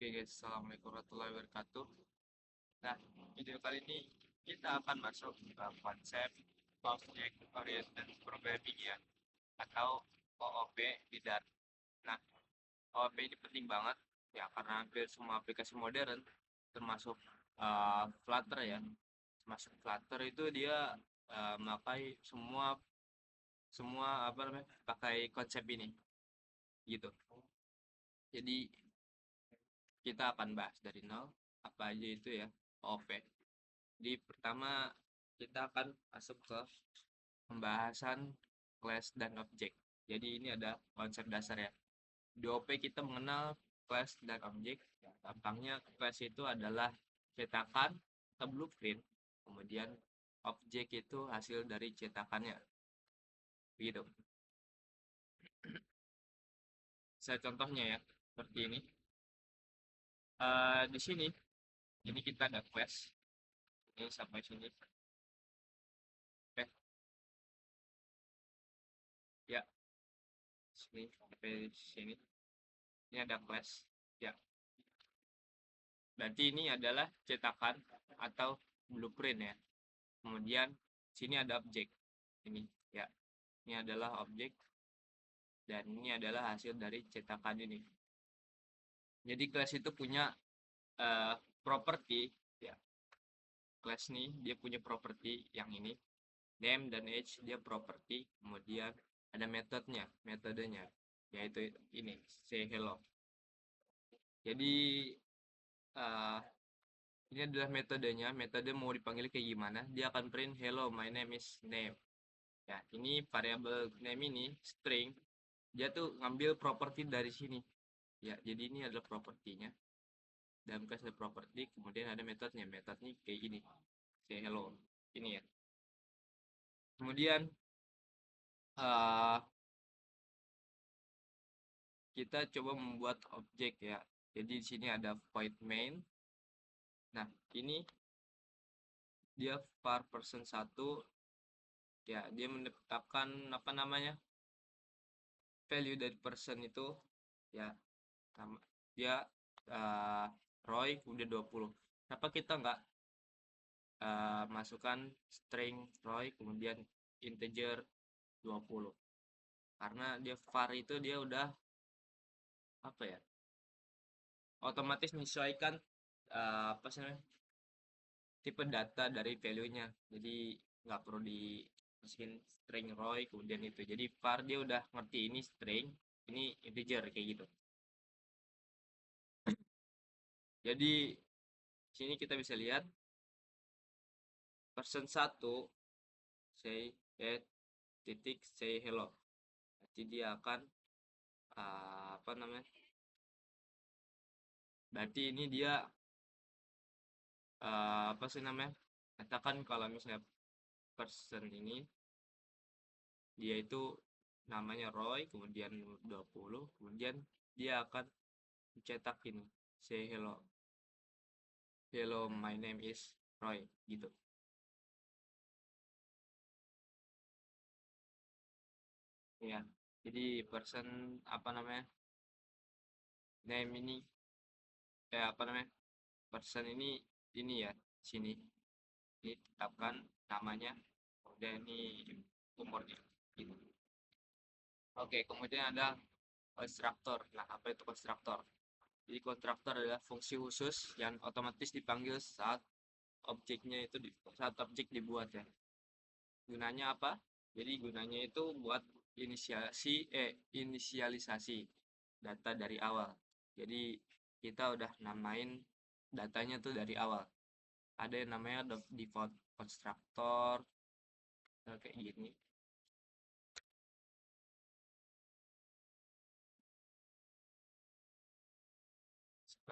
Oke guys, assalamualaikum warahmatullahi wabarakatuh. Nah, video kali ini kita akan masuk ke konsep Object Oriented Programming ya, atau OOP di Dart. Nah, OOP ini penting banget ya karena hampir semua aplikasi modern, termasuk Flutter ya, termasuk Flutter itu dia memakai semua semua apa namanya, pakai konsep ini gitu. Jadi kita akan bahas dari nol apa aja itu ya OOP. Di pertama kita akan masuk ke pembahasan class dan objek. Jadi ini ada konsep dasar ya. Di OP kita mengenal class dan objek. Gampangnya class itu adalah cetakan atau blueprint. Kemudian objek itu hasil dari cetakannya. Begitu. Saya contohnya ya, seperti ini. Di sini, ini kita ada class. Ini sampai sini. Oke, ya, sini sampai sini. Ini ada class. Ya, berarti ini adalah cetakan atau blueprint ya. Kemudian sini ada objek. Ini ya. Ini adalah objek dan ini adalah hasil dari cetakan ini. Jadi kelas itu punya eh, properti ya. Kelas ini dia punya properti yang ini. Name dan age dia properti. Kemudian ada metodenya yaitu ini say hello. Jadi eh, ini adalah metodenya. Metode mau dipanggil kayak gimana? Dia akan print hello my name is name. Ya, ini variabel name ini string. Dia tuh ngambil properti dari sini. Ya, jadi ini adalah propertinya. Dalam kelas ada properti, kemudian ada metodenya. Metodenya kayak gini. Say hello. Ini ya. Kemudian eh, kita coba membuat objek ya. Jadi di sini ada void main. Nah, ini dia var person 1 ya, dia menetapkan apa namanya? Value dari person itu ya, sama dia eh, Roy udah 20. Kenapa kita nggak masukkan string Roy kemudian integer 20? Karena dia var itu dia udah apa ya? Otomatis menyesuaikan apa sih namanya? Tipe data dari value-nya. Jadi nggak perlu dimasukin string Roy kemudian itu. Jadi var dia udah ngerti ini string, ini integer kayak gitu. Jadi sini kita bisa lihat person 1 say titik say hello. Berarti dia akan apa namanya? Berarti ini dia apa sih namanya? Katakan kalau misalnya person ini dia itu namanya Roy, kemudian 20, kemudian dia akan mencetak ini, say hello. Hello, my name is Roy gitu. Ya. Jadi person apa namanya? Name ini apa namanya? Person ini ya, sini. Ini tetapkan namanya, kemudian ini umurnya gitu. Oke, kemudian ada konstruktor. Nah, apa itu konstruktor? Jadi konstruktor adalah fungsi khusus yang otomatis dipanggil saat saat objek dibuat ya. Gunanya apa? Jadi gunanya itu buat inisialisasi data dari awal. Jadi kita udah namain datanya tuh dari awal. Ada yang namanya default constructor kayak gini.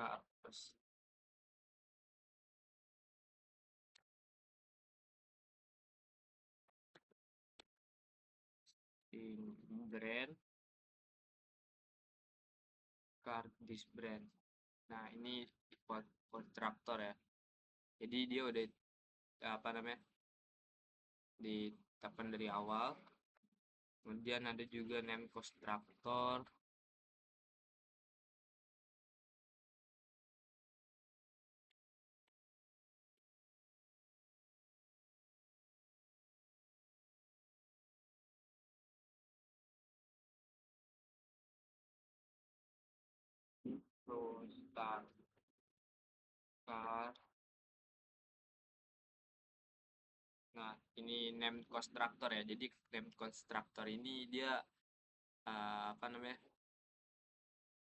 Terus in brand card this brand. Nah, ini default constructor ya. Jadi dia udah apa namanya? Ditetapkan dari awal. Kemudian ada juga name constructor. tar tar. Nah, ini name constructor ya. Jadi name constructor ini dia apa namanya?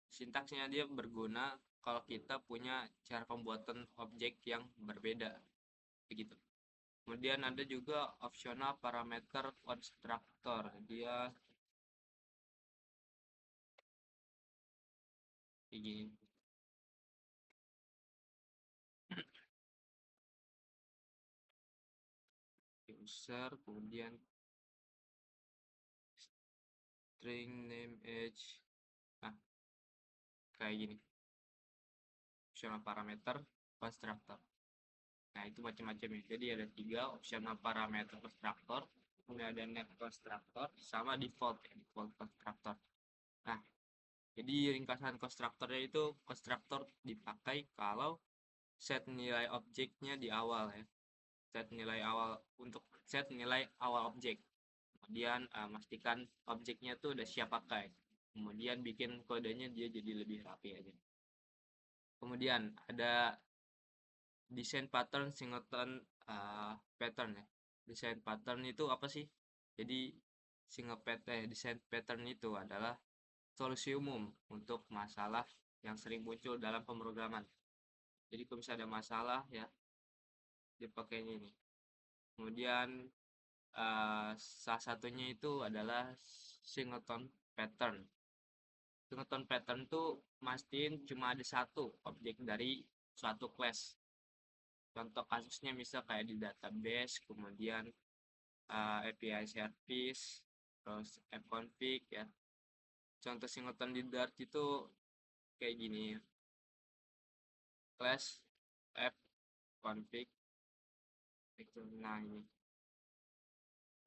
Sintaksnya dia berguna kalau kita punya cara pembuatan objek yang berbeda, begitu. Kemudian ada juga optional parameter constructor. Dia kayak gini. User, kemudian string name age. Nah, kayak gini. Optional parameter constructor. Nah, itu macam-macam ya. Jadi ada 3 optional parameter constructor, kemudian ada net constructor, sama default ya, default constructor. Nah, jadi ringkasan konstruktornya itu konstruktor dipakai kalau set nilai objeknya di awal ya. Set nilai awal untuk set nilai awal objek. Kemudian pastikan objeknya tuh udah siap pakai. Kemudian bikin kodenya dia jadi lebih rapi aja. Kemudian ada desain pattern singleton pattern ya. Desain pattern itu apa sih? Jadi desain pattern itu adalah solusi umum untuk masalah yang sering muncul dalam pemrograman. Jadi kalau misalnya ada masalah ya, dipakainya ini. Kemudian salah satunya itu adalah singleton pattern. Singleton pattern tuh mastiin cuma ada satu objek dari suatu class. Contoh kasusnya misal kayak di database, kemudian API service, terus app config ya. Contoh singleton di Dart itu kayak gini ya. Class app config itu, nah ini,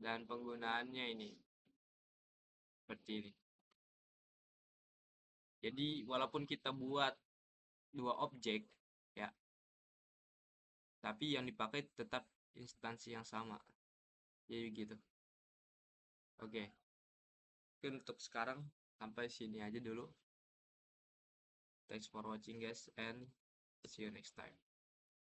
dan penggunaannya ini seperti ini. Jadi walaupun kita buat 2 objek ya, tapi yang dipakai tetap instansi yang sama. Jadi gitu. Oke. Mungkin untuk sekarang sampai sini aja dulu. Thanks for watching guys, and see you next time.